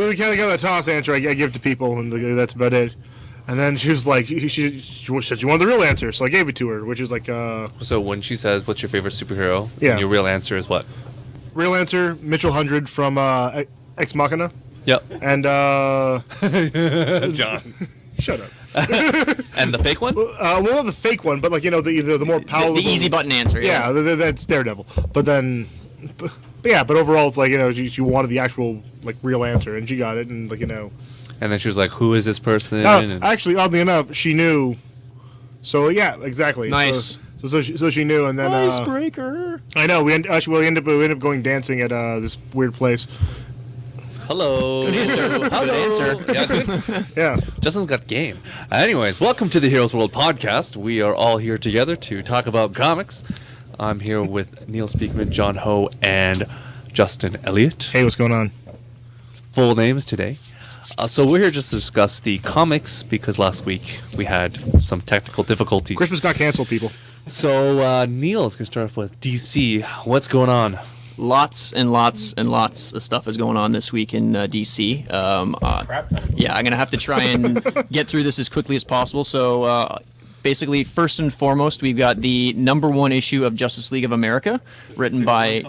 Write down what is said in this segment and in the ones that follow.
the kind of toss answer I give to people, and that's about it. And then she was like, she said she wanted the real answer, so I gave it to her, which is like... So when she says, what's your favorite superhero? Yeah. Your real answer is what? Real answer, Mitchell 100 from Ex Machina. Yep. And... John. Shut up. And the fake one? Well, not the fake one, but like, the more palatable... The easy button answer. Yeah, that's Daredevil. But then... But overall, it's like, she wanted the actual, like, real answer, and she got it, and, like, And then she was like, who is this person? Actually, oddly enough, she knew. So, yeah, exactly. Nice. So she knew, and then... Icebreaker. I know, we end up going dancing at this weird place. Hello. Good answer. Good answer. Yeah, good. Yeah. Justin's got game. Anyways, welcome to the Heroes World podcast. We are all here together to talk about comics. I'm here with Neil Speakman, John Ho, and Justin Elliott. Hey, what's going on? Full names today. So we're here just to discuss the comics because last week we had some technical difficulties. Christmas got canceled, people. So Neil's going to start off with DC. What's going on? Lots and lots and lots of stuff is going on this week in DC. Yeah, I'm going to have to try and get through this as quickly as possible. So basically, first and foremost, we've got the #1 issue of Justice League of America, written by...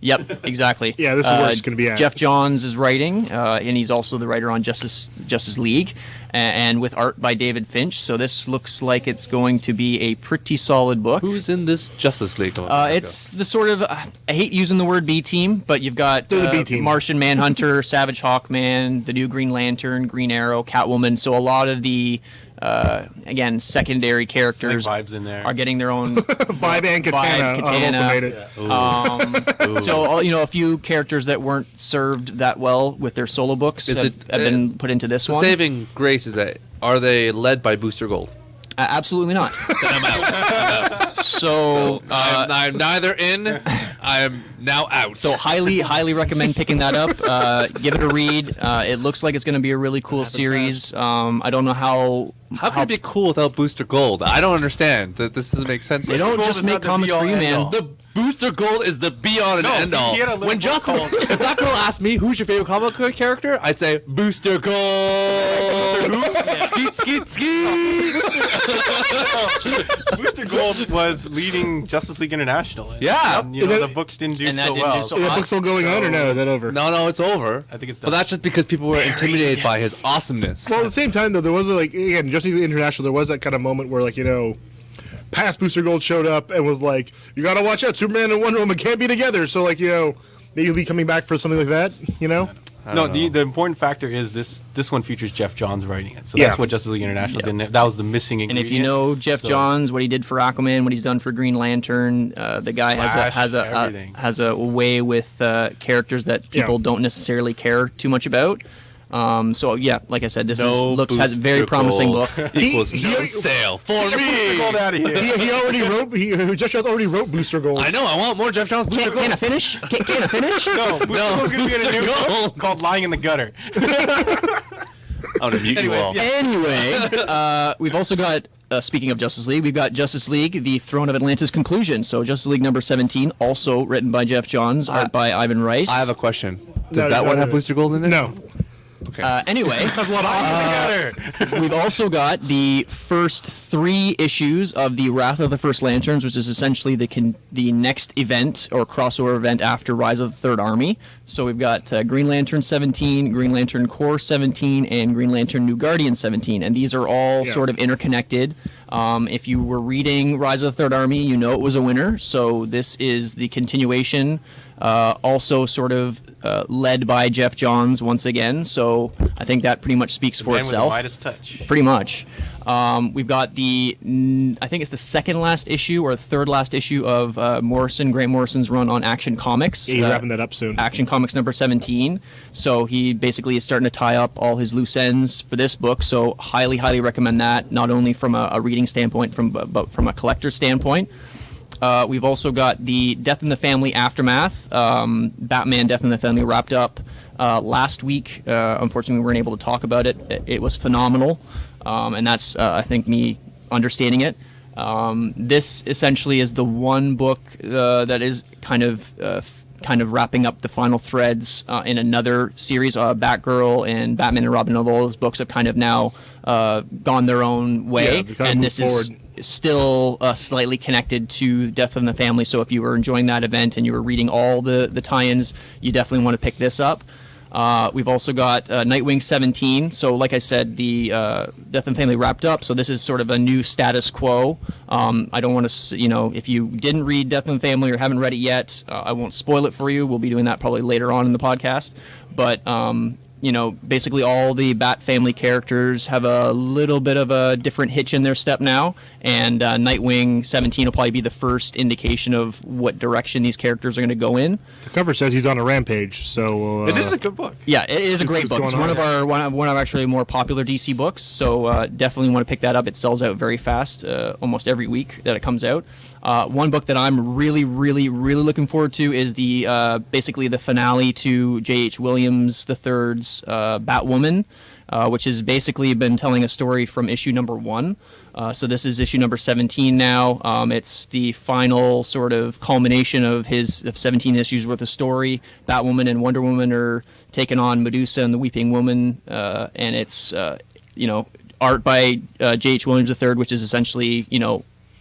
Yep, exactly. Yeah, this is where it's going to be at. Geoff Johns is writing, and he's also the writer on Justice League, and with art by David Finch. So this looks like it's going to be a pretty solid book. Who's in this Justice League? It's the sort of, I hate using the word B team, but you've got the B team. Martian Manhunter, Savage Hawkman, the new Green Lantern, Green Arrow, Catwoman. So a lot of the again, secondary characters vibes in there are getting their own Vibe and Katana. Also made it. So a few characters that weren't served that well with their solo books have been put into this one. Saving grace is that are they led by Booster Gold? Absolutely not. Then I'm out. So I'm neither in. I am now out. So highly recommend picking that up. Give it a read. It looks like it's going to be a really cool series. I don't know how can it be cool without Booster Gold? I don't understand. That this doesn't make sense. They don't just make comics for you, man. The Booster Gold is the be-all and end-all. When Justin, if that girl asked me who's your favorite comic book character, I'd say Booster Gold. Skeet, skeet, skeet. Booster Gold was leading Justice League International. Yeah. And, the books didn't do so well. Is that book still going on or no? Is that over? No, it's over. I think it's done. But that's just because people were intimidated by his awesomeness. Well, at the same time, though, there was, again, Justice League International, there was that kind of moment where, past Booster Gold showed up and was like, you gotta watch out, Superman and Wonder Woman can't be together. So, maybe he'll be coming back for something like that, No, the important factor is this one features Geoff Johns writing it. So that's what Justice League International didn't have. That was the missing ingredient. And if you know Geoff Johns, what he did for Aquaman, what he's done for Green Lantern, the guy has a way with characters that people don't necessarily care too much about. So yeah, like I said, this has a very promising book. Equals no sale for me. Booster Gold out of here. He already wrote. Geoff Johns already wrote Booster Gold. I know. I want more Geoff Johns Booster Gold. Can I finish? Can I finish? No, Booster Gold's gonna be in a new book called Lying in the Gutter. I'm gonna mute you all. Anyway, we've also got. Speaking of Justice League, we've got Justice League: The Throne of Atlantis conclusion. So Justice League number 17, also written by Geoff Johns, art by Ivan Rice. I have a question. Does that one have Booster Gold in it? No. Okay. Anyway, we've also got the first 3 issues of the Wrath of the First Lanterns, which is essentially the next event or crossover event after Rise of the Third Army. So we've got Green Lantern 17, Green Lantern Corps 17, and Green Lantern New Guardian 17, and these are all sort of interconnected. If you were reading Rise of the Third Army, you know it was a winner. So this is the continuation. Also sort of led by Geoff Johns once again, so I think that pretty much speaks for itself. Man with the widest touch. Pretty much. We've got I think it's the second last issue or third last issue of Grant Morrison's run on Action Comics. Yeah, he's wrapping that up soon. Action Comics number 17. So he basically is starting to tie up all his loose ends for this book. So highly recommend that, not only from a reading standpoint, but from a collector's standpoint. We've also got the Death in the Family Aftermath. Batman Death in the Family wrapped up last week. Unfortunately, we weren't able to talk about it. It was phenomenal, and that's, I think, me understating it. This essentially is the one book that is kind of kind of wrapping up the final threads in another series. Batgirl and Batman and Robin, all those books have kind of now gone their own way, Yeah, they've kind of and moved this is forward. still slightly connected to Death in the Family. So if you were enjoying that event and you were reading all the tie-ins, you definitely want to pick this up. We've also got Nightwing 17. So like I said, the Death in the Family wrapped up. So this is sort of a new status quo. I don't want to, if you didn't read Death in the Family or haven't read it yet, I won't spoil it for you. We'll be doing that probably later on in the podcast. But basically all the Bat family characters have a little bit of a different hitch in their step now, and Nightwing 17 will probably be the first indication of what direction these characters are going to go in. The cover says he's on a rampage, so This is a good book. Yeah, it is a This great is book. It's going one on. of one of actually more popular DC books, so definitely want to pick that up. It sells out very fast, almost every week that it comes out. One book that I'm really, really, really looking forward to is the basically the finale to J.H. Williams III's Batwoman, which has basically been telling a story from issue number 1. So this is issue number 17 now. It's the final sort of culmination of 17 issues worth of story. Batwoman and Wonder Woman are taking on Medusa and the Weeping Woman, and it's art by J.H. Williams III, which is essentially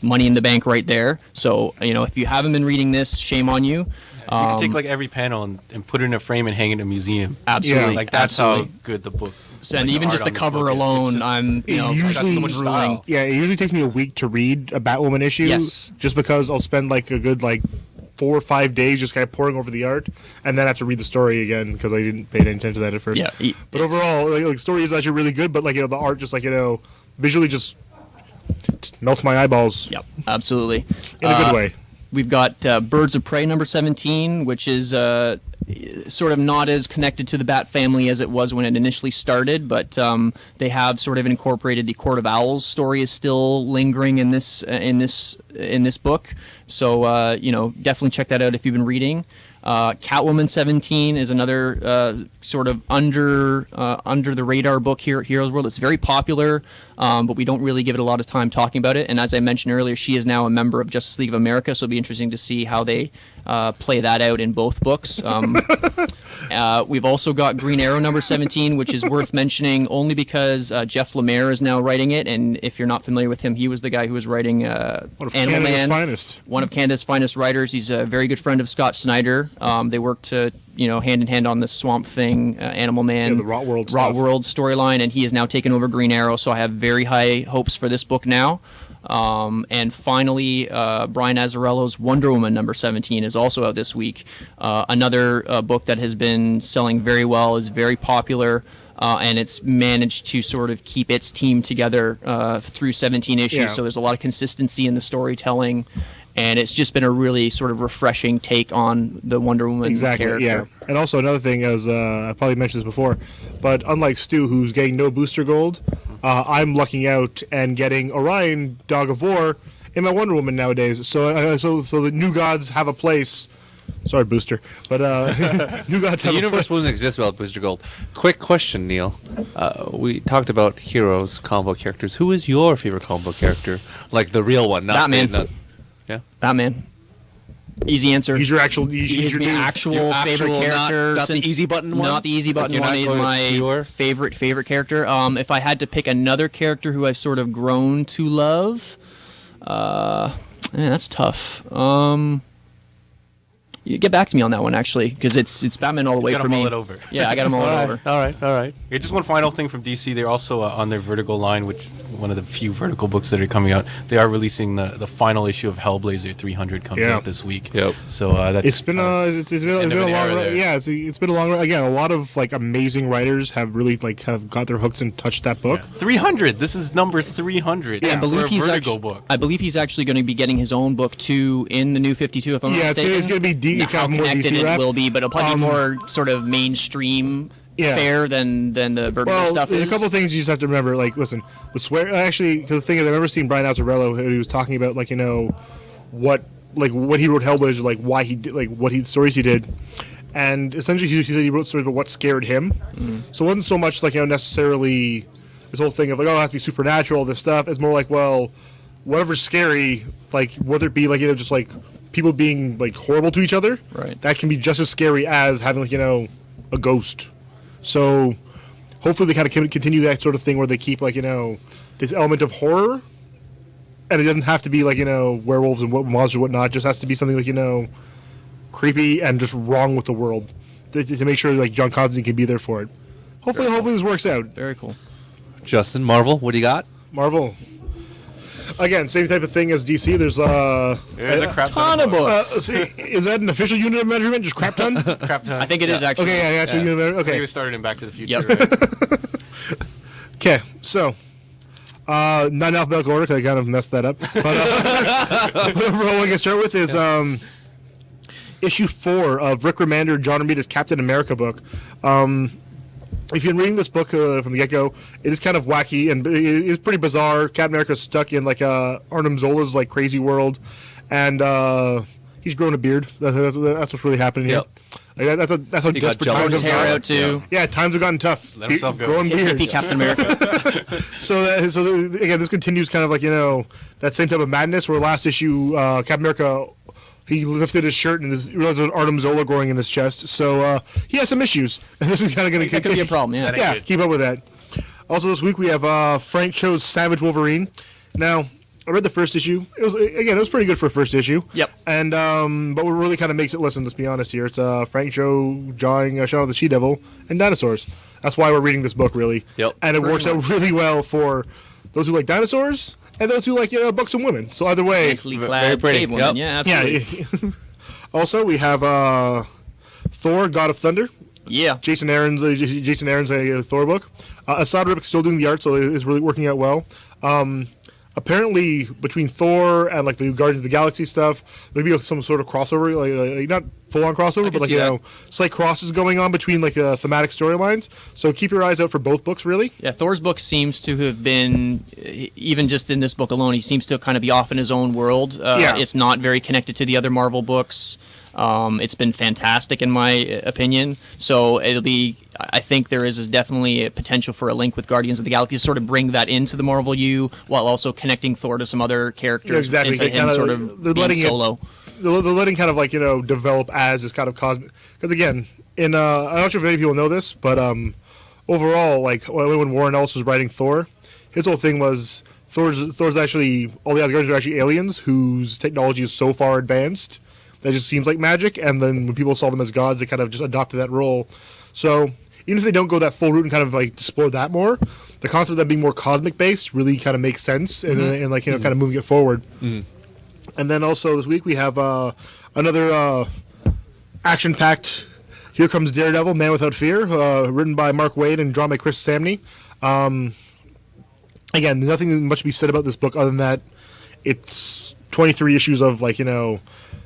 money in the bank right there. So if you haven't been reading this, shame on you. You can take like every panel and put it in a frame and hang it in a museum. Absolutely, Yeah. Like that's absolutely. how good the book. So, and like, even art just the on this cover book is. It's alone, just- I'm It got usually- so much drooling. style. Yeah, it usually takes me a week to read a Batwoman issue. Yes. Just because I'll spend like a good 4 or 5 days just kind of pouring over the art, and then I have to read the story again because I didn't pay any attention to that at first. Yeah, But it's- overall, the story is actually really good. But the art just visually just melts my eyeballs Yep, absolutely. in a good way. We've got Birds of Prey number 17, which is sort of not as connected to the Bat family as it was when it initially started, but they have sort of incorporated the Court of Owls story is still lingering in this book. So definitely check that out if you've been reading. Catwoman 17 is another sort of under the radar book here at Heroes World. It's very popular, but we don't really give it a lot of time talking about it. And as I mentioned earlier, she is now a member of Justice League of America, so it'll be interesting to see how they play that out in both books. We've also got Green Arrow number 17, which is worth mentioning only because Jeff Lemire is now writing it. And if you're not familiar with him, he was the guy who was writing One of Animal Canada's Man. finest. One of Canada's finest writers. He's a very good friend of Scott Snyder. They worked hand in hand on the Swamp Thing, Animal Man, Yeah, the Rot World stuff. storyline, and he has now taken over Green Arrow. So I have very high hopes for this book now. And finally, Brian Azzarello's Wonder Woman number 17 is also out this week. Another book that has been selling very well, is very popular. And it's managed to sort of keep its team together through 17 issues. Yeah. So there's a lot of consistency in the storytelling, and it's just been a really sort of refreshing take on the Wonder Woman Exactly. character. Yeah. And also another thing is I probably mentioned this before, but unlike Stu, who's getting no booster gold, I'm lucking out and getting Orion, Dog of War, in my Wonder Woman nowadays. So so the new gods have a place. Sorry, Booster, but new gods The have a universe place. wouldn't exist without Booster Gold. Quick question, Neil. We talked about heroes, comic book characters. Who is your favorite comic book character? Like the real one, not Batman. Yeah. Batman. Easy answer. He's your actual. He's He's your my dude. actual Your favorite actual, character. not the since- easy button one? Not the easy Like, button you're one. not He's going my obscure? favorite character. If I had to pick another character who I've sort of grown to love, that's tough. You get back to me on that one actually, because it's Batman all the way gotta for me. mull it over. Yeah, I got to mull it over. All right. Yeah, just one final thing from DC. They're also on their Vertigo line, which one of the few Vertigo books that are coming out. They are releasing the final issue of Hellblazer 300 comes Yeah. out this week. Yep. So that's It's been it's been end a of an long era run. there. Yeah, it's been a long run. Again, a lot of amazing writers have really have got their hooks and touched that book. 300. This is number 300. I for believe a he's Vertigo actually. book. I believe he's actually going to be getting his own book too in the New 52. If I'm not Yeah, mistaken. it's gonna be Now, how more connected DC it rap. will be, but it'll probably be more sort of mainstream Yeah. fare than the Vertigo Well, stuff there's is. a couple of things you just have to remember. Listen, the swear. Actually, 'cause the thing is, I remember seeing Brian Azzarello. He was talking about what he wrote Hellblazer, why he did, what stories he did, and essentially he said he wrote stories about what scared him. So it wasn't so much necessarily this whole thing of it has to be supernatural. All this stuff. It's more whatever's scary, whether it be just people being like horrible to each other, Right. that can be just as scary as having like a ghost. So hopefully they kind of continue that sort of thing where they keep like this element of horror, and it doesn't have to be like werewolves and monsters and whatnot. It just has to be something like creepy and just wrong with the world to make sure like John Constantine can be there for it. Hopefully this works out. Very cool. Justin, Marvel, what do you got? Marvel. Again, same type of thing as DC. There's There's a crap Ton of books. see, is that an official unit of measurement? Just crap ton? Crap ton. I think it is actually. Okay, yeah, actual Yeah. unit of measurement. He Okay. was started in Back to the Future. Yep. Right? Okay, so not in alphabetical order because I kind of messed that up. But overall, what I can start with is issue 4 of Rick Remender, John Romita's Captain America book. If you've been reading this book from the get-go, it is kind of wacky and it's pretty bizarre. Captain America's stuck in like Arnim Zola's like crazy world, and he's grown a beard. That's what's really happening here. Yep. Like, that's how He got desperate jealous. times His have hair gotten. out too. Yeah, times have gotten tough. Let himself go. Growing beards. Hippie Captain America. Again, this continues kind of like that same type of madness. Where last issue, Captain America, he lifted his shirt and realized there was Arnim Zola growing in his chest. So he has some issues, and this is kind of going to That could be a problem. Yeah. Yeah, good. keep up with that. Also, this week we have Frank Cho's Savage Wolverine. Now, I read the first issue. It was pretty good for a first issue. Yep. And but what really kind of makes it, listen, let's be honest here. It's Frank Cho drawing Shaun of the She-Devil and dinosaurs. That's why we're reading this book, really. Yep. And it works out really well for those who like dinosaurs and those who like books and women. So either way, Mentally Very clad pretty. cave woman. Yep. Yeah, absolutely. yeah. Also, we have Thor: God of Thunder. Yeah. Jason Aaron's a Thor book. Asad Ribic's still doing the art, so it's really working out well. Apparently, between Thor and like the Guardians of the Galaxy stuff, there'll be some sort of crossover, like not full-on crossover, but can like see that. slight crosses going on between like thematic storylines. So keep your eyes out for both books, really. Yeah, Thor's book seems to have been, even just in this book alone, he seems to kind of be off in his own world. Yeah. It's not very connected to the other Marvel books. It's been fantastic in my opinion. So it'll be, I think there is definitely a potential for a link with Guardians of the Galaxy to sort of bring that into the Marvel U while also connecting Thor to some other characters. Yeah, exactly. Into They him kinda- sort of they're being letting it- solo. They're letting kind of like develop as this kind of cosmic. Because again, I'm not sure if any people know this, but overall, like when Warren Ellis was writing Thor, his whole thing was Thor's actually, all the Asgardians are actually aliens whose technology is so far advanced that just seems like magic. And then when people saw them as gods, they kind of just adopted that role. So even if they don't go that full route and kind of like explore that more, the concept of that being more cosmic based really kind of makes sense and like kind of moving it forward. And then also this week we have another action-packed Here Comes Daredevil, Man Without Fear, written by Mark Waid and drawn by Chris Samney. Again, nothing much to be said about this book other than that it's 23 issues of like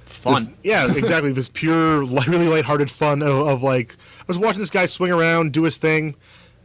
Fun. yeah, exactly. This pure, really lighthearted fun of like I was watching this guy swing around, do his thing,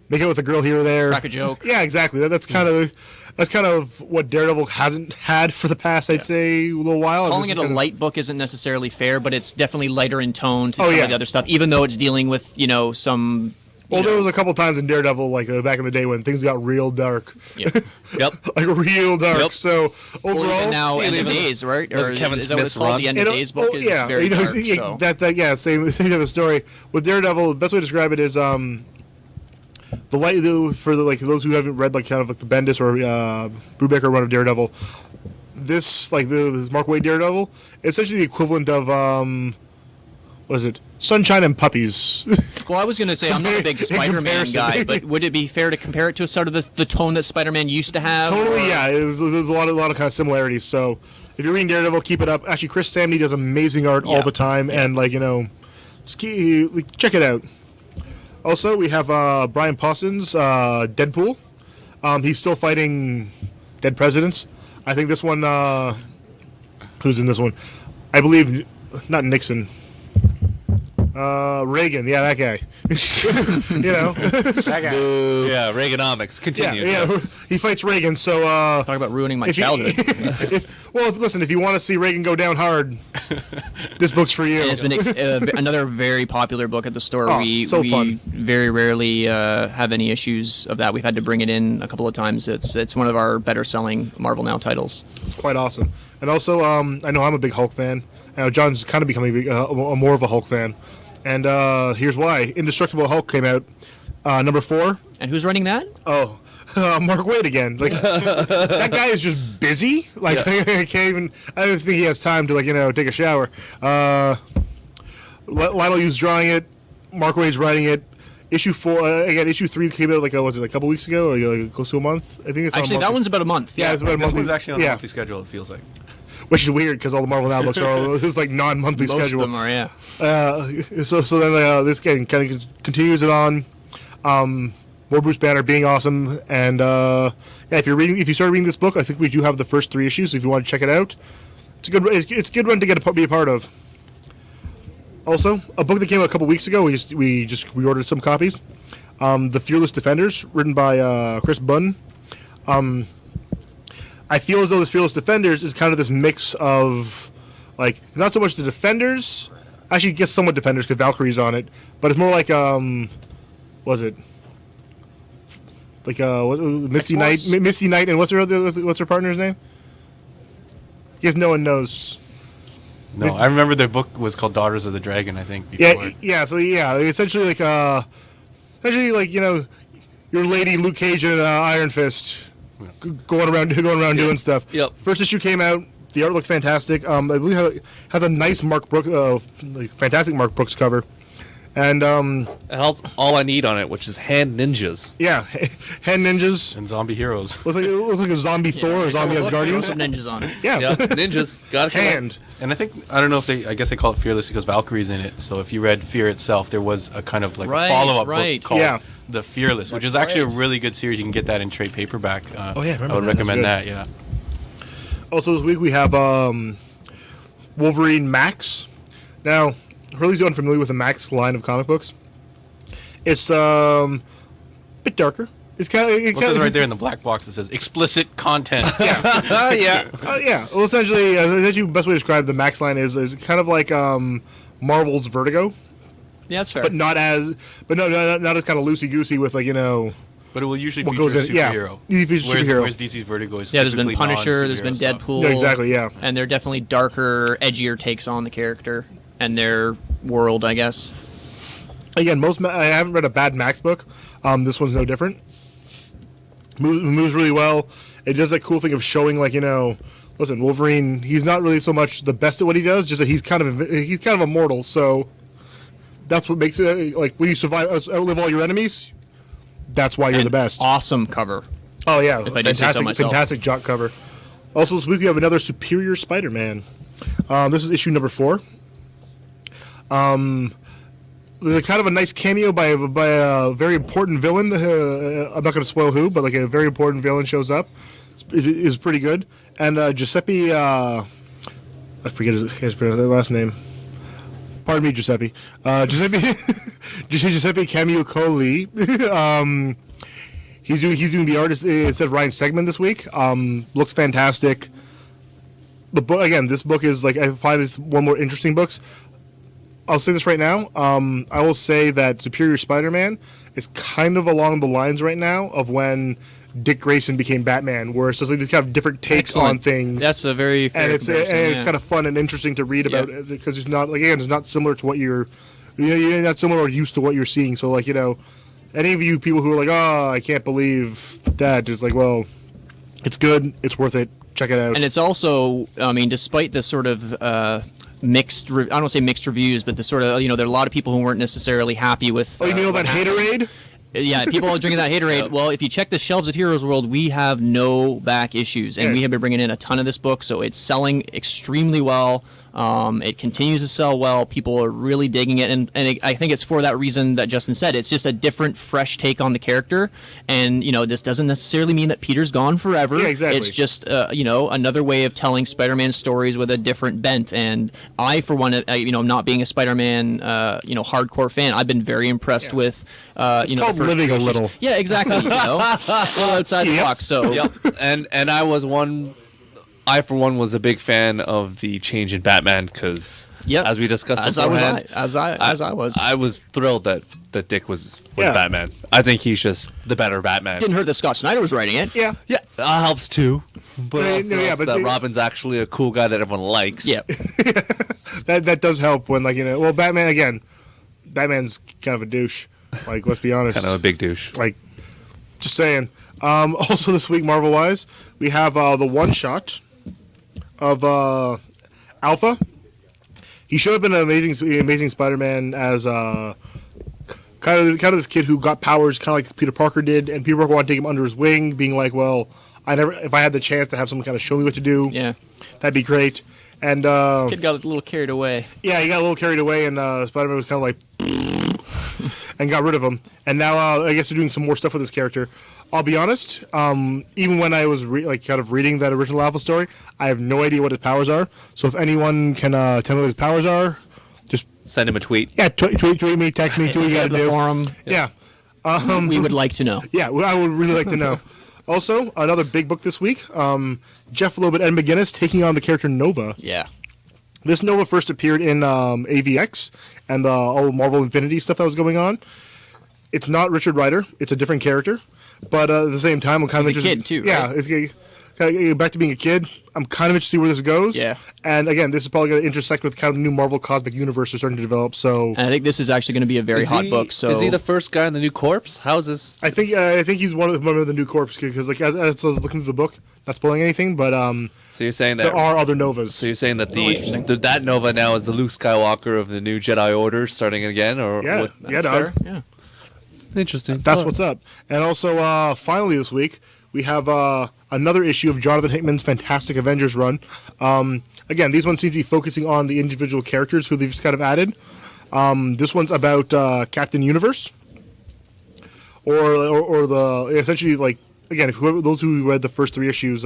make out with a girl here or there, Crack a joke. Yeah, exactly. That's kind of what Daredevil hasn't had for the past, I'd say, a little while. Calling This it is a kind of- light book isn't necessarily fair, but it's definitely lighter in tone to Oh, some yeah. of the other stuff, even though it's dealing with, some... Well, there was a couple times in Daredevil, like back in the day, when things got real dark, Yep. Yep. like real dark. Yep. So Well, overall, even now, End of even- Days, right? Look, Or Kevin is that what it's Smith's called? run. The End of Days book is very dark. So. Yeah, same type of story with Daredevil. The best way to describe it is the light for those who haven't read like kind of like the Bendis or Brubaker run of Daredevil. This this Mark Waid Daredevil, essentially the equivalent of what is it? Sunshine and Puppies. Well, I was going to say I'm not a big In Spider-Man comparison. guy, but would it be fair to compare it to sort of the tone that Spider-Man used to have? Totally, or- yeah. There's a lot of kind of similarities. So if you're reading Daredevil, keep it up. Actually, Chris Samney does amazing art all Yeah. the time, and just check it out. Also, we have Brian Parsons, Deadpool. He's still fighting dead presidents. I think this one. Who's in this one? I believe not Nixon. Reagan, yeah, that guy. That guy. Yeah, Reaganomics. Continue. yeah. He fights Reagan. So Talk about ruining my If you- childhood. listen, if you want to see Reagan go down hard, this book's for you. And it's been another very popular book at the store. Oh, we so fun. very rarely have any issues of that. We've had to bring it in a couple of times. It's one of our better selling Marvel Now titles. It's quite awesome. And also, I know I'm a big Hulk fan. Now John's kind of becoming more of a Hulk fan, and here's why: Indestructible Hulk came out, number 4. And who's running that? Oh, Mark Waid again. Like that guy is just busy. Like I can't even. I don't think he has time to take a shower. Lionel Yu's drawing it. Mark Waid's writing it. Issue 4 again. Issue 3 came out like a couple weeks ago, or close to a month. I think it's Actually, that one's about a month. Yeah, it's about a This month. one's actually on a monthly schedule. It feels like. Which is weird because all the Marvel Now books are all this like non-monthly Most schedule. of them are, yeah. So then this game kind of continues it on. More Bruce Banner being awesome, and if you start reading this book, I think we do have the first 3 issues. So if you want to check it out, it's a good run to be a part of. Also, a book that came out a couple weeks ago. We ordered some copies. The Fearless Defenders, written by Chris Bunn. I feel as though this Fearless Defenders is kind of this mix of, like, not so much the Defenders. Actually, I guess somewhat Defenders because Valkyrie's on it, but it's more like what was it? Like Misty Knight, Misty Knight, and what's her partner's name? Because no one knows. No, I remember their book was called Daughters of the Dragon. I think. Before. Yeah. So essentially like your lady Luke Cage and Iron Fist going around doing stuff. Yep. First issue came out. The art looks fantastic. I believe it has a nice fantastic Mark Brooks cover. And It has all I need on it, which is hand ninjas. yeah, hand ninjas. And zombie heroes. Looks like a zombie Thor or zombie Asgardian. Some ninjas on it. Yeah, Yeah, ninjas. Got to hand. And I don't know if I guess they call it Fearless because Valkyrie's in it. So if you read Fear itself, there was a kind of like Right, a follow-up right. book called Yeah. The Fearless, which is actually a really good series. You can get that in trade paperback. Oh, yeah, I remember I would that. recommend That's that. Yeah. Also, this week we have Wolverine Max. Now, Hurley's unfamiliar with the Max line of comic books. It's a bit darker. It's kind of. Well, it says right there in the black box. It says explicit content. yeah. Yeah. Well, essentially, the best way to describe the Max line is kind of like Marvel's Vertigo, Yeah, that's fair. but not as kind of loosey goosey with But it will usually What feature a goes in- yeah. superhero. It features whereas, superhero. whereas DC's Vertigo is yeah, there's been typically Punisher, there's been non-superhero stuff. Deadpool. Yeah, exactly. Yeah. And they're definitely darker, edgier takes on the character and their world, I guess. Again, I haven't read a bad Max book. This one's no different. Moves really well. It does that cool thing of showing, listen, Wolverine. He's not really so much the best at what he does, just that he's kind of immortal. So that's what makes it like when you outlive all your enemies. That's why you're And the best. Awesome cover. Oh yeah, If I did say so myself. fantastic jock cover. Also this week we have another Superior Spider-Man. This is issue number 4. There's kind of a nice cameo by a very important villain. I'm not going to spoil who, but like a very important villain shows up. It is pretty good. And Giuseppe, I forget his last name. Pardon me, Giuseppe. Giuseppe Camiocoli. He's doing the artist instead of Ryan Stegman this week. Looks fantastic. The book again. This book is I find it's one of more interesting books. I'll say this right now. I will say that Superior Spider-Man is kind of along the lines right now of when Dick Grayson became Batman, where it's just like these kind of different takes Excellent. on things. That's a very fair and it's comparison, kind of fun and interesting to read about Yeah. it because it's not it's not similar to what you're not similar or used to what you're seeing. So any of you people who are like, oh, I can't believe that, it's like, well, it's good, it's worth it, check it out. And it's also, I mean, despite the sort of mixed, I don't want to say mixed reviews, but the sort of, there are a lot of people who weren't necessarily happy with. oh, you mean all that haterade? Yeah, people are drinking that haterade. Well, if you check the shelves at Heroes World, we have no back issues, and Yeah. we have been bringing in a ton of this book, so it's selling extremely well. It continues to sell well. People are really digging it, and I think it's for that reason that Justin said. It's just a different, fresh take on the character, and this doesn't necessarily mean that Peter's gone forever. Yeah, exactly. It's just another way of telling Spider-Man stories with a different bent. And I, for one, not being a Spider-Man, hardcore fan, I've been very impressed with. It's called living a little. Yeah, exactly. A little outside the box. So Yep. And I was one I for one was a big fan of the change in Batman because, Yep. as we discussed As beforehand, I was. I was thrilled that Dick was Yeah. Batman. I think he's just the better Batman. Didn't hurt that Scott Snyder was writing it. Yeah. Yeah, that helps too. But No, also no, yeah, helps but that the- Robin's actually a cool guy that everyone likes. Yeah. That does help when well, Batman again. Batman's kind of a douche. Like, let's be honest. Kind of a big douche. Like, just saying. Also this week, Marvel wise, we have the one shot of Alpha. He showed up in Amazing Spider-Man as kind of this kid who got powers, kind of like Peter Parker did, and Peter Parker wanted to take him under his wing, being like, "Well, if I had the chance to have someone kind of show me what to do, Yeah. that'd be great." And Kid got a little carried away. yeah, he got a little carried away, and Spider-Man was kind of like, and got rid of him. And now I guess they're doing some more stuff with this character. I'll be honest. Even when I was kind of reading that original Alpha story, I have no idea what his powers are. So if anyone can tell me what his powers are, just Send him a tweet. yeah, tweet me, text me, do what you gotta The do. forum. Yeah, We would like to know. yeah, well, I would really like to know. Also, another big book this week. Jeff Loeb and Ed McGuinness taking on the character Nova. Yeah. This Nova first appeared in AVX and the all Marvel Infinity stuff that was going on. It's not Richard Rider; it's a different character. But at the same time, I'm kind He's of a interested. kid, too, Yeah, right? it's back to being a kid. I'm kind of interested to see where this goes. Yeah. And again, this is probably going to intersect with kind of the new Marvel cosmic universe they're starting to develop. So And I think this is actually going to be a very Is hot he- book. So is he the first guy in the new corpse? How's this? I think he's one of the new corps because like as I was looking through the book, not spoiling anything, but So you're saying that? there are other Novas. So you're saying that interesting. that Nova now is the Luke Skywalker of the new Jedi Order starting again, or Yeah. what? Yeah, That's dog. fair. Yeah. Interesting. That's what's up. And also, finally this week, we have another issue of Jonathan Hickman's Fantastic Avengers run. Again, these ones seem to be focusing on the individual characters who they've just kind of added. This one's about Captain Universe, or the essentially like again, if those who read the first 3 issues,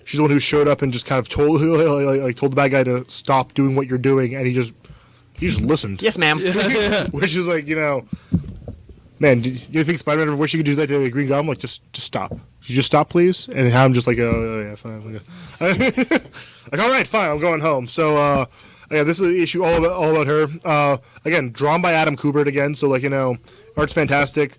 she's the one who showed up and just kind of told told the bad guy to stop doing what you're doing, and he just listened. Yes, ma'am. Which is like, man, do you think Spider-Man ever wish you could do that to the Green Goblin? Like, just stop. Could you just stop, please? And have him just like, oh, yeah, fine. Like, all right, fine, I'm going home. So, yeah, this is an issue all about her. Again, drawn by Adam Kubert again. So, like, art's fantastic.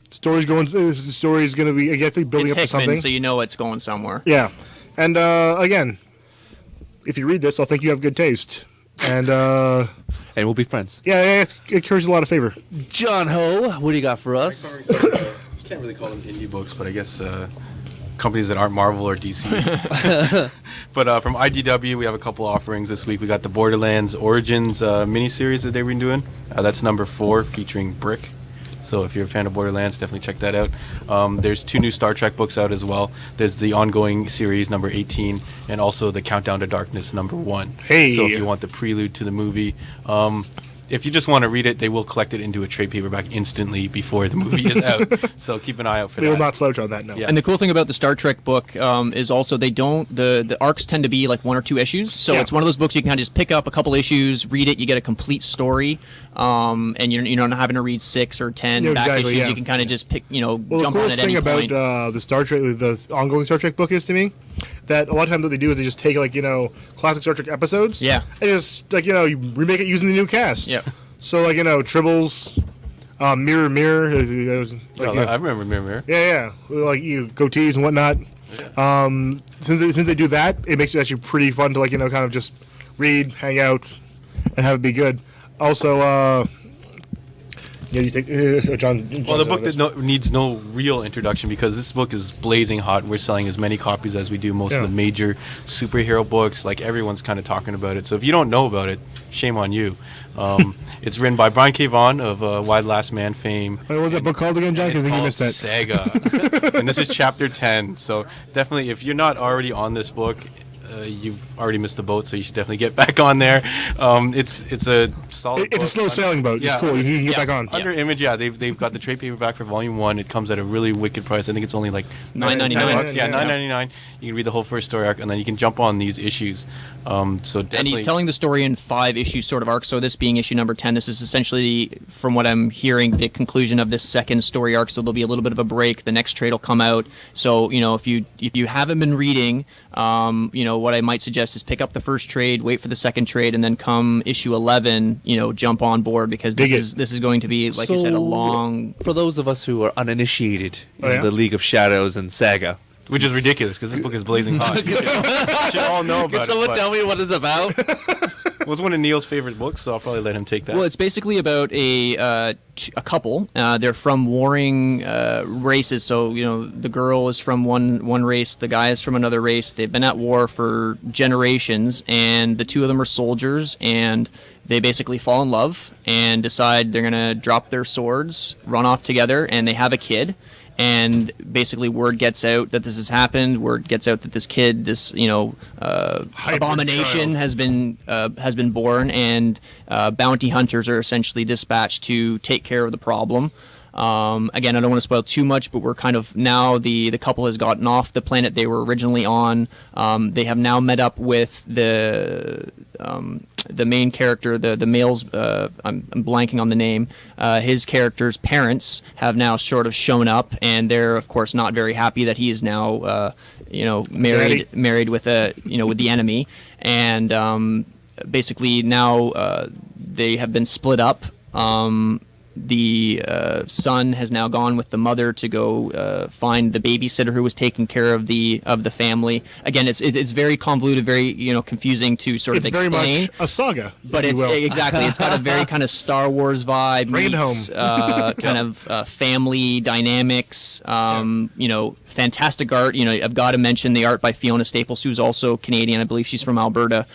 Story's going to be, I think, building It's up to Hickman, something. so you know it's going somewhere. Yeah. And, again, if you read this, I'll think you have good taste. And, And we'll be friends. yeah, it carries a lot of favor. John Ho, what do you got for us? You can't really call them indie books, but I guess companies that aren't Marvel or DC. But from IDW, we have a couple offerings this week. We got the Borderlands Origins miniseries that they've been doing. That's number 4, featuring Brick. So if you're a fan of Borderlands, definitely check that out. There's 2 new Star Trek books out as well. There's the ongoing series number 18, and also the Countdown to Darkness number 1. Hey. So if you want the prelude to the movie, if you just want to read it, they will collect it into a trade paperback instantly before the movie is out. So keep an eye out for They that. will not slouch on that, no. Yeah. And the cool thing about the Star Trek book is also they don't the arcs tend to be like 1 or 2 issues, so Yeah. it's one of those books you can kind of just pick up a couple issues, read it, you get a complete story, and you're not having to read 6 or 10 Yeah, back exactly, issues. yeah. You can kind of just pick, Well, jump the on coolest at any thing about point. the Star Trek, the ongoing Star Trek book is to me that a lot of times what they do is they just take classic Star Trek episodes, Yeah. and just you remake it using the new cast. Yeah. So Tribbles, Mirror, I remember Mirror Mirror. yeah, like goatees and whatnot. Since they do that, it makes it actually pretty fun to kind of just read, hang out, and have it be good. Also, you take John. Well, the book that needs no real introduction because this book is blazing hot. We're selling as many copies as we do most Yeah. of the major superhero books. Like everyone's kind of talking about it. So if you don't know about it, shame on you. It's written by Brian K. Vaughan of Why the Last Man fame. What was that book called again, John? And Because it's I think you called missed that. Saga, and this is chapter 10. So definitely, if you're not already on this book, you've already missed the boat, so you should definitely get back on there. It's a solid. It's a book. slow sailing boat. Yeah. It's cool. You can get Yeah. back on. Under Image, yeah, they've got the trade paperback for Volume 1. It comes at a really wicked price. I think it's only like $9.99. $10. Yeah, Yeah. $9.99. You can read the whole first story arc, and then you can jump on these issues. So definitely. And he's telling the story in 5 issue sort of arc. So this being issue number 10, this is essentially, from what I'm hearing, the conclusion of this second story arc. So there'll be a little bit of a break. The next trade will come out. So if you haven't been reading, what I might suggest is pick up the first trade, wait for the second trade, and then come issue 11, jump on board, because Dig this is going to be, like you said, a So, long. For those of us who are uninitiated Oh, in yeah? the League of Shadows and Saga, Which is ridiculous because this book is blazing hot. You should all know about can someone it. tell me what it's about? It was one of Neil's favorite books, so I'll probably let him take that. Well, it's basically about a couple. They're from warring races. So the girl is from one race, the guy is from another race. They've been at war for generations, and the two of them are soldiers. And they basically fall in love and decide they're gonna drop their swords, run off together, and they have a kid. And basically, word gets out that this has happened. Word gets out that this kid, abomination, child. has been born, and bounty hunters are essentially dispatched to take care of the problem. Again, I don't want to spoil too much, but we're kind of now the couple has gotten off the planet they were originally on. They have now met up with the main character, the male's. I'm blanking on the name. His character's parents have now sort of shown up, and they're of course not very happy that he is now married with with the enemy, and basically now they have been split up. The son has now gone with the mother to go find the babysitter who was taking care of the family. Again, it's very convoluted, very confusing to sort It's of very explain. much a saga, But if it's you will. exactly. It's got a very kind of Star Wars vibe. Bring it meets, kind of family dynamics. Fantastic art. I've got to mention the art by Fiona Staples, who's also Canadian. I believe she's from Alberta.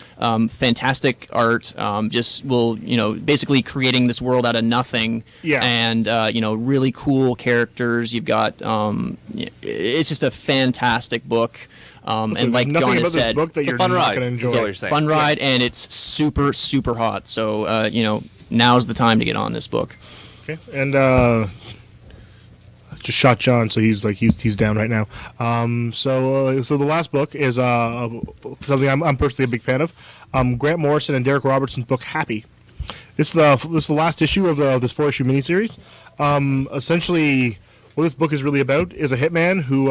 Fantastic art. Basically creating this world out of nothing. Yeah. And really cool characters. You've got. It's just a fantastic book. And like nothing John about has this said, book that It's a you're fun not ride. going to enjoy. Is all you're saying. fun ride, and it's super, super hot. So, now's the time to get on this book. Okay, and just shot John, so he's down right now. So the last book is something I'm personally a big fan of. Grant Morrison and Derek Robertson's book Happy. This is the last issue of this 4-issue miniseries. Essentially, what this book is really about is a hitman who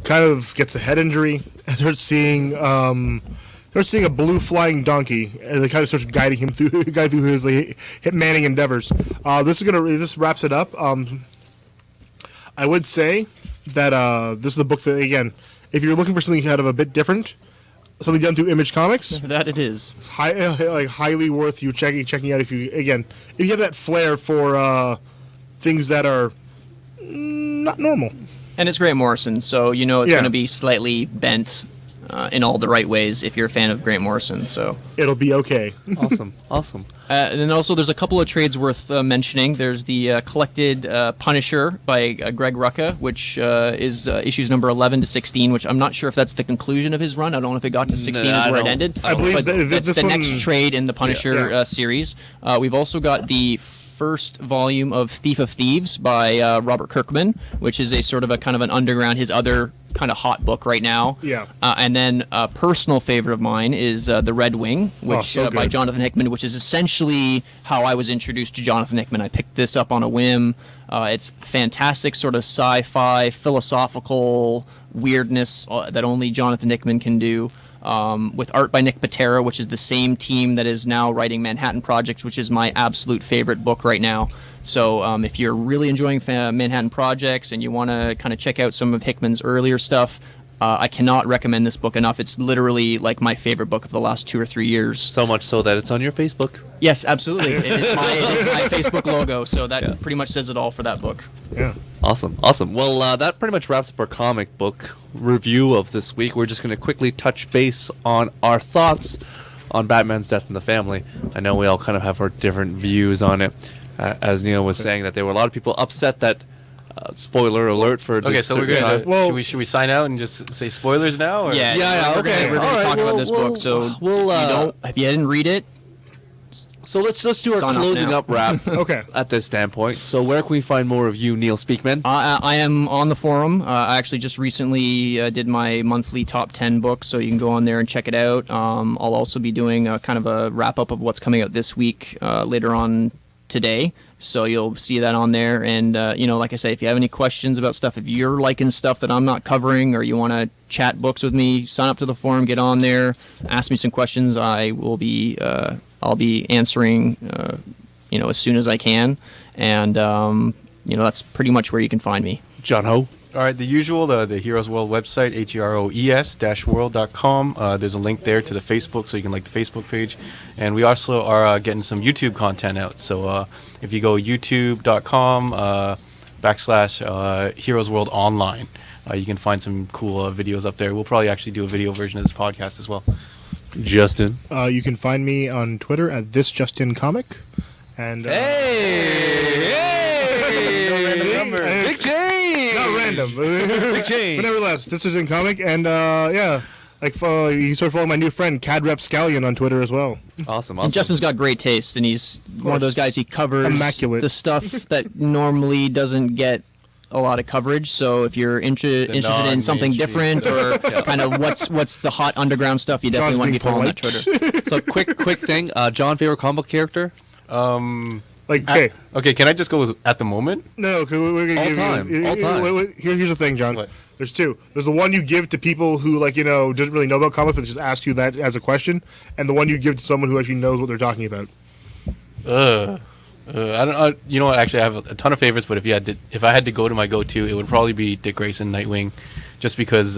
kind of gets a head injury and starts seeing a blue flying donkey, and it kind of starts guiding him through his hitmanning endeavors. This wraps it up. I would say that this is a book that, again, if you're looking for something kind of a bit different, something done through Image Comics, That it is. highly worth you checking out. If you have that flair for things that are not normal. And it's Grant Morrison, so it's Yeah. going to be slightly bent in all the right ways if you're a fan of Grant Morrison. So, It'll be okay. Awesome. and then also there's a couple of trades worth mentioning. There's the collected Punisher by Greg Rucka, which is issues number 11 to 16. Which I'm not sure if that's the conclusion of his run. I don't know if it got to 16 No, is I where it don't- ended. I believe but that's this the one- next trade in the Punisher Yeah. series. We've also got the first volume of Thief of Thieves by Robert Kirkman, which is a sort of a kind of an underground, his other kind of hot book right now. Yeah. And then a personal favorite of mine is The Red Wing, which so by good. Jonathan Hickman, which is essentially how I was introduced to Jonathan Hickman. I picked this up on a whim. It's fantastic sort of sci-fi, philosophical weirdness that only Jonathan Hickman can do. With art by Nick Patera, which is the same team that is now writing Manhattan Project, which is my absolute favorite book right now. So if you're really enjoying Manhattan Projects and you want to kind of check out some of Hickman's earlier stuff, I cannot recommend this book enough. It's literally like my favorite book of the last 2 or 3 years. So much so that it's on your Facebook. Yes, absolutely. It is my Facebook logo, so that pretty much says it all for that book. Yeah. Awesome. Well, that pretty much wraps up our comic book review of this week. We're just going to quickly touch base on our thoughts on Batman's Death in the Family. I know we all kind of have our different views on it. As Neil was saying, that there were a lot of people upset that spoiler alert for Okay, this so we're certain gonna. time. Well- should we sign out and just say spoilers now? Or? Yeah, Yeah, we're okay. Gonna, we're All gonna right, talk well, about this we'll- book. So we'll, if you didn't read it, So let's do our Sign up closing now. up wrap Okay. at this standpoint. So where can we find more of you, Neil Speakman? I am on the forum. I actually just recently did my monthly top 10 books, so you can go on there and check it out. I'll also be doing a kind of a wrap up of what's coming out this week later on today. So you'll see that on there. And, like I say, if you have any questions about stuff, if you're liking stuff that I'm not covering or you want to chat books with me, sign up to the forum, get on there, ask me some questions. I'll be answering, as soon as I can. And, that's pretty much where you can find me. John Ho. All right, the usual, the Heroes World website, heroes-world.com. There's a link there to the Facebook, so you can like the Facebook page. And we also are getting some YouTube content out. So if you go youtube.com /Heroes World Online, you can find some cool videos up there. We'll probably actually do a video version of this podcast as well. Justin. You can find me on Twitter at thisJustinComic. And Big change. not random. Big change. But nevertheless, this is in comic, and you can sort of follow my new friend Cad Rapscallion on Twitter as well. Awesome. And Justin's got great taste, and he's one of those guys. He covers Immaculate. the stuff that normally doesn't get a lot of coverage. So if you're interested in something non-mainstream different or kind of what's the hot underground stuff, you definitely want to be being following that polite. Twitter. So quick thing. John, favorite comic book character? Okay, Okay, can I just go with at the moment? no, because we're gonna All give time, you. all time. Here's the thing, John. What? There's two. There's the one you give to people who doesn't really know about comics, but just ask you that as a question, and the one you give to someone who actually knows what they're talking about. I don't. You know what? Actually, I have a ton of favorites, but if I had to go to my go-to, it would probably be Dick Grayson, Nightwing, just because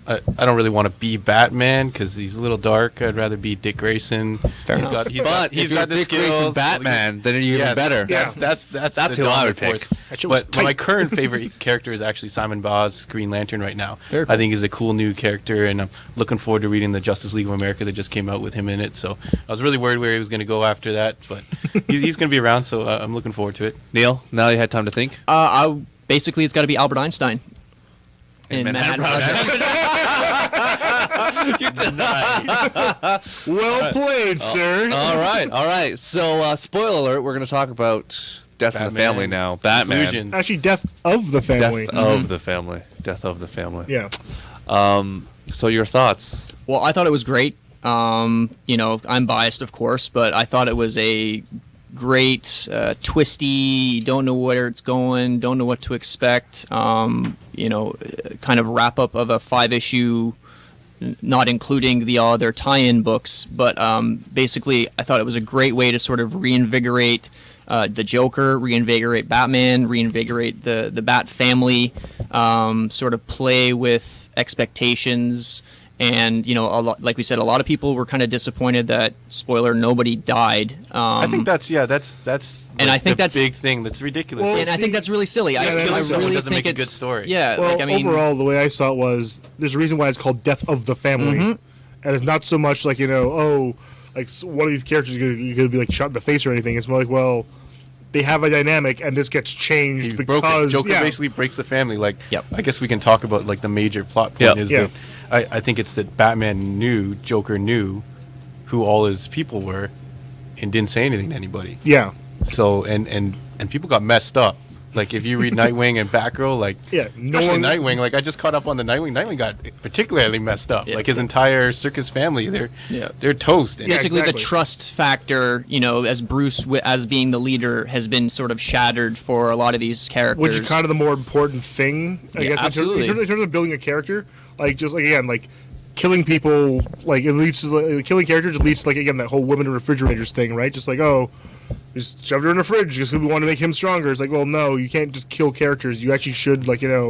I don't really want to be Batman because he's a little dark. I'd rather be Dick Grayson. Fair enough. But He's if you're got the Dick Grayson skills. Batman, then you're even better. Yeah. That's That's the who I would dominant pick. force. That shit was But my tight. current favorite character is actually Simon Baz, Green Lantern, right now. Very cool. I think he's a cool new character, and I'm looking forward to reading the Justice League of America that just came out with him in it. So I was really worried where he was going to go after that, but he's going to be around, so I'm looking forward to it. Neil, now you had time to think. Basically, it's got to be Albert Einstein. In Manhattan Manhattan Project. Well played, sir. All right. So, spoiler alert, we're going to talk about Death in the Batman. Family now. Batman. Conclusion. Actually, death of the family. Death of the family. Death of the family. Yeah. So, your thoughts? Well, I thought it was great. I'm biased, of course, but I thought it was a great, twisty, don't know where it's going, don't know what to expect, kind of wrap up of a 5-issue, not including the other tie-in books, but basically I thought it was a great way to sort of reinvigorate the Joker, reinvigorate Batman, reinvigorate the Bat family, sort of play with expectations. And like we said, a lot of people were kind of disappointed that, spoiler, nobody died. I think that's and I think the that's big thing. That's ridiculous. Well, and I think that's really silly. I Just killing really someone doesn't think make a good it's story. Yeah, Well, overall, the way I saw it was there's a reason why it's called Death of the Family, and it's not so much like one of these characters is going to be like shot in the face or anything. It's more like, well, they have a dynamic, and this gets changed He's broken. because Joker yeah, basically breaks the family. Like, Yep. I guess we can talk about like the major plot point Yep. is Yeah. that I think it's that Batman knew, Joker knew who all his people were, and didn't say anything to anybody. yeah, So and people got messed up. Like if you read Nightwing and Batgirl, like yeah. No especially one. Nightwing, like I just caught up on the Nightwing. Nightwing got particularly messed up. Yeah. Like his entire circus family, they're Yeah. toast. And Yeah, basically exactly. the trust factor, as Bruce as being the leader has been sort of shattered for a lot of these characters. Which is kind of the more important thing, I Yeah, guess, absolutely. in terms of building a character. Like, just like, again, like, killing people, like, it leads to, killing characters leads to, like, again, that whole women in refrigerators thing, right? Just like, oh, just shoved her in a fridge just because we want to make him stronger. It's like, well, no, you can't just kill characters. You actually should,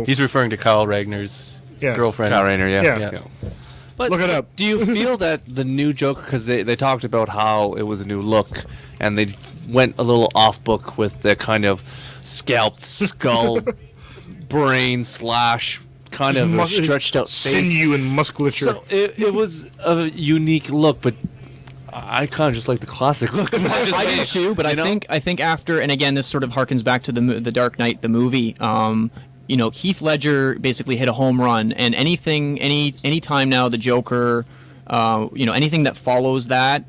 he's referring to Kyle Ragner's Yeah. girlfriend. Kyle Rayner, yeah. Yeah. But Look it up. Do you feel that the new Joker, because they talked about how it was a new look, and they went a little off book with the kind of scalped skull, brain slash kind of a stretched out face. sinew and musculature. So it was a unique look, but I kind of just like the classic look. I do too, but I think after, and again, this sort of harkens back to the Dark Knight, the movie. Heath Ledger basically hit a home run, and any time now the Joker, anything that follows that,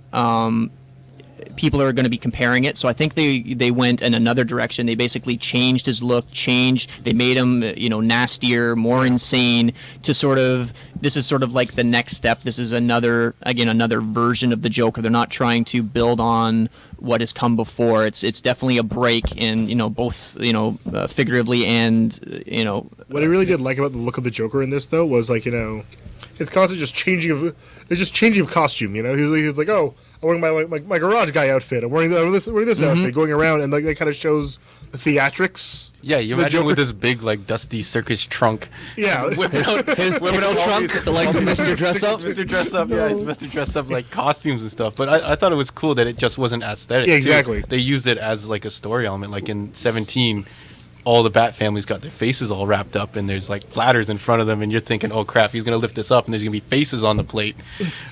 people are going to be comparing it. So I think they went in another direction. They basically changed his look, they made him, nastier, more insane to sort of, this is sort of like the next step. This is another version of the Joker. They're not trying to build on what has come before. It's definitely a break in, both, figuratively and, What I really did like about the look of the Joker in this, though, was like, his constant just changing of costume. He's like, oh, I'm wearing my garage guy outfit. I'm wearing this outfit, going around, and like that kind of shows the theatrics. Yeah, you The imagine Joker- with this big, like, dusty circus trunk. Yeah, His typical trunk, like Mr. Dress Up. Mr. Dress Up, yeah, it's Mr. Dress Up, like, costumes and stuff. But I thought it was cool that it just wasn't aesthetic. Yeah, too. exactly. They used it as, like, a story element. Like, in 17, all the Bat families got their faces all wrapped up, and there's, like, platters in front of them, and you're thinking, oh, crap, he's going to lift this up, and there's going to be faces on the plate.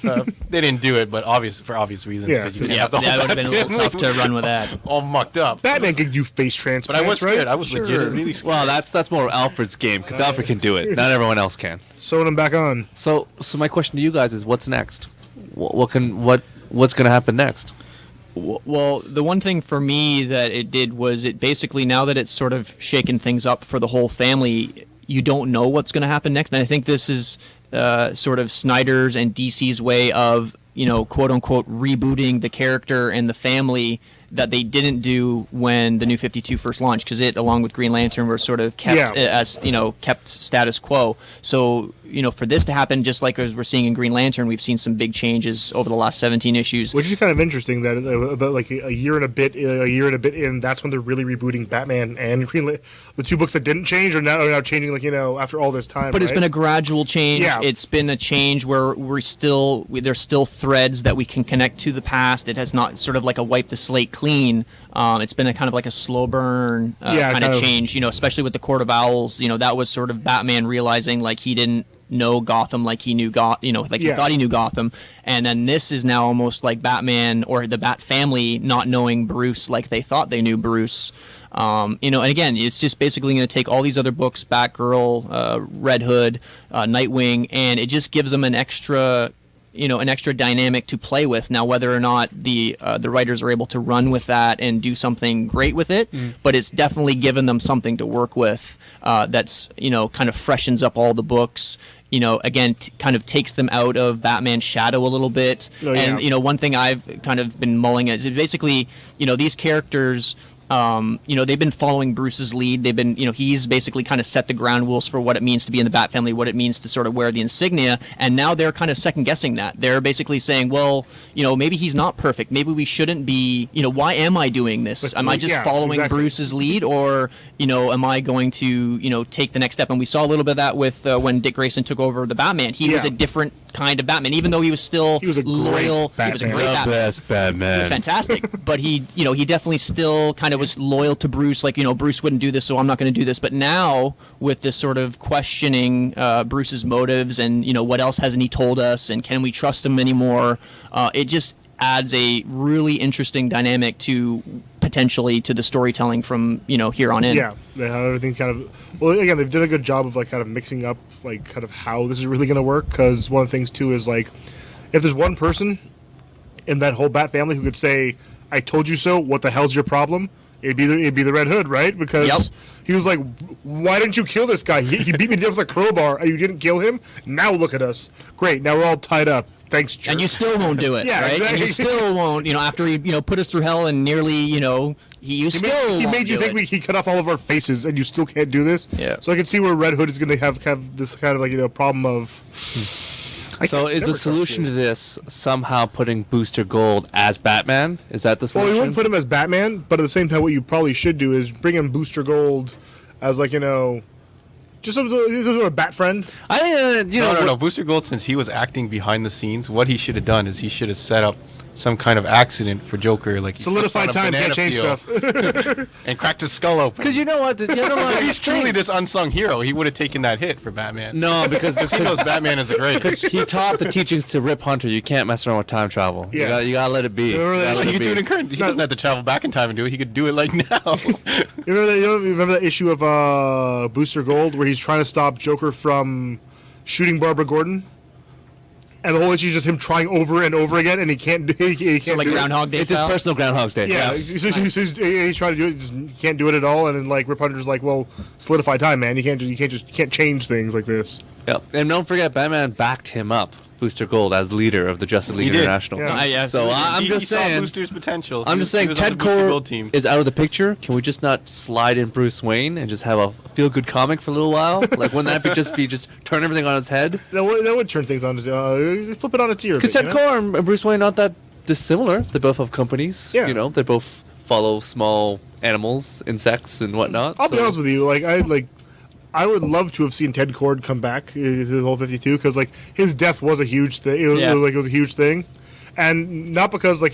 They didn't do it, but for obvious reasons. Yeah. 'cause you couldn't yeah, have the that whole would have been a little Bat tough to family run with that. all mucked up. Batman could do face But transplants, I was scared. right? I was legitimately scared. Well, that's more Alfred's game because Alfred can do it. Not everyone else can. Sewing him back on. So my question to you guys is, what's next? What's going to happen next? Well, the one thing for me that it did was it basically, now that it's sort of shaken things up for the whole family, you don't know what's going to happen next. And I think this is sort of Snyder's and DC's way of, quote unquote, rebooting the character and the family that they didn't do when the New 52 first launched, because it, along with Green Lantern, were sort of kept kept status quo. So, for this to happen, just like as we're seeing in Green Lantern, we've seen some big changes over the last 17 issues. Which is kind of interesting that about like a year and a bit in, that's when they're really rebooting Batman and Green Lantern. The two books that didn't change are now changing, like, after all this time. But it's right? been a gradual change. Yeah. It's been a change where there's still threads that we can connect to the past. It has not sort of like a wipe the slate clean. It's been a kind of like a slow burn kind of change, especially with the Court of Owls. That was sort of Batman realizing like he didn't know Gotham like he knew he thought he knew Gotham. And then this is now almost like Batman or the Bat family not knowing Bruce like they thought they knew Bruce. And again, it's just basically going to take all these other books, Batgirl, Red Hood, Nightwing, and it just gives them an extra dynamic to play with. Now, whether or not the writers are able to run with that and do something great with it, but it's definitely given them something to work with that's, kind of freshens up all the books. Again, kind of takes them out of Batman's shadow a little bit. Oh, yeah. And, one thing I've kind of been mulling at is basically, these characters, they've been following Bruce's lead. They've been, he's basically kind of set the ground rules for what it means to be in the Bat family, what it means to sort of wear the insignia. And now they're kind of second guessing that. They're basically saying, well, maybe he's not perfect. Maybe we shouldn't be, why am I doing this? Am I just following Bruce's lead, or, am I going to, take the next step? And we saw a little bit of that with when Dick Grayson took over the Batman. He was a different kind of Batman, even though he was still loyal. He was a great Batman. Best Batman. He was fantastic, but he definitely still kind of was loyal to Bruce. Like, Bruce wouldn't do this, so I'm not going to do this. But now, with this sort of questioning Bruce's motives and, what else hasn't he told us, and can we trust him anymore? It just adds a really interesting dynamic to potentially to the storytelling from here on in. Yeah, they have everything kind of. Well, again, they've done a good job of like kind of mixing up like kind of how this is really going to work. Because one of the things too is like, if there's one person in that whole Bat family who could say, "I told you so," what the hell's your problem? It'd be the Red Hood, right? Because he was like, "Why didn't you kill this guy? He beat me to death with a crowbar, and you didn't kill him. Now look at us. Great. Now we're all tied up. Thanks, jerk." And you still won't do it, Yeah, right? exactly. And you still won't, after he, put us through hell and nearly, he made you think he cut off all of our faces, and you still can't do this. Yeah. So I can see where Red Hood is going to have this kind of like problem of. So is the solution to this somehow putting Booster Gold as Batman? Is that the Well, solution? you wouldn't put him as Batman, but at the same time, what you probably should do is bring in Booster Gold as like just some sort of a bat friend. I think No. Booster Gold, since he was acting behind the scenes, what he should have done is he should have set up some kind of accident for Joker, like he slips Solidified on a time, banana can't change peel stuff. and cracked his skull open. Because you know what? The other line. If he's truly this unsung hero, he would have taken that hit for Batman. No, because He knows Batman is the greatest. he taught the teachings to Rip Hunter. You can't mess around with time travel. Yeah. You gotta let it be. Remember that- You gotta let He it could do it be. in current. He doesn't have to travel back in time and do it. He could do it like now. You remember that issue of Booster Gold where he's trying to stop Joker from shooting Barbara Gordon? And the whole issue is just him trying over and over again, and he can't do it. He can't like do it. Groundhog Day It's his style. personal Groundhog's Day. Yeah, Yes. he's trying to do it, just can't do it at all, and then like Rip Hunter's like, well, solidify time, man. You can't change things like this. Yep. And don't forget, Batman backed him up, Booster Gold, as leader of the Justice League He did. International. Yeah. Yeah, So I'm he just saw saying. Booster's potential. I'm He just was- he saying, was on Ted the Booster Core Gold team. is out of the picture. Can we just not slide in Bruce Wayne and just have a feel-good comic for a little while? Like, wouldn't that just turn everything on its head? That would turn things on. Flip it on its ear. a Because bit, Ted Core and Bruce Wayne not that dissimilar. They both have companies. Yeah. You know, they both follow small animals, insects, and whatnot. I'll be honest with you. I would love to have seen Ted Cord come back to the whole 52 because his death was a huge thing. It was a huge thing, and not because I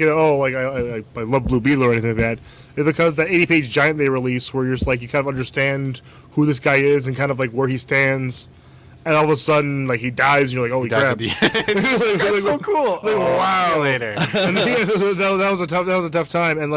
love Blue Beetle or anything like that. It's because that 80-page giant they released where you're just you kind of understand who this guy is and kind of where he stands, and all of a sudden he dies and you're like, holy Dies crap! at the end. That's so cool. Wow. Later. And that was a tough time, and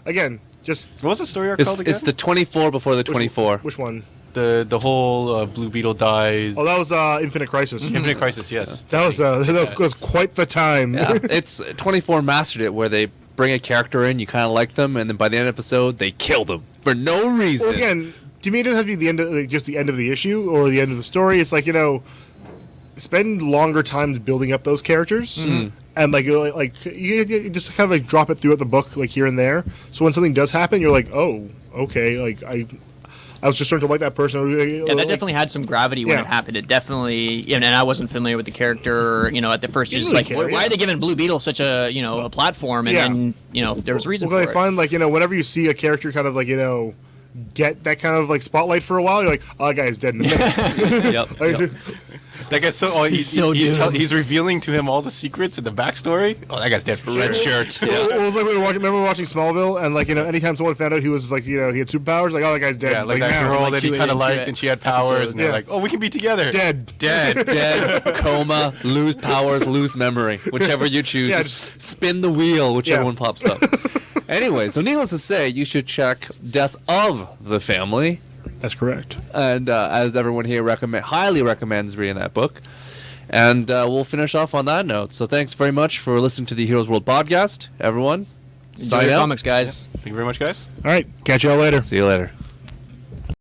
again, just What was the story arc It's, called again? it's the 24 before the 24. which one? the whole Blue Beetle dies. Oh, that was Infinite Crisis. Infinite Crisis. Yes. That was quite the time. Yeah, it's 24 mastered it where they bring a character in, you kind of like them, and then by the end of the episode, they kill them for no reason. Well, again, to me, it doesn't have to be the end of just the end of the issue or the end of the story. It's spend longer times building up those characters, and you just kind of drop it throughout the book, here and there. So when something does happen, you're like, oh, okay, I was just starting to like that person. Yeah, that definitely had some gravity when Yeah. it happened. It definitely, and I wasn't familiar with the character, at the first, You just really like, care, why yeah. are they giving Blue Beetle such a, a platform? And Yeah. then, there was a reason Well, for I it. find whenever you see a character kind of get that kind of spotlight for a while, you're like, oh, that guy's dead in a minute. Yep. That guy's so. He's so doomed. he's revealing to him all the secrets and the backstory. Oh, that guy's dead for Red sure. shirt. Well, it was like remember we were watching Smallville, and anytime someone found out he was he had superpowers, oh, that guy's dead. Yeah, like that now. girl like that he 2 kind of into liked, it and she had powers, episodes. and they're Yeah. like, "Oh, we can be together." Dead. Dead, coma, lose powers, lose memory, whichever you choose. Yeah, Just spin the wheel, whichever Yeah. one pops up. Anyway, so needless to say, you should check Death of the Family, That's correct. and as everyone here highly recommends reading that book. And we'll finish off on that note. So thanks very much for listening to the Heroes World podcast, everyone. Enjoy Sign your out. comics, guys. Thank you very much, guys. All right, catch y'all later. See you later.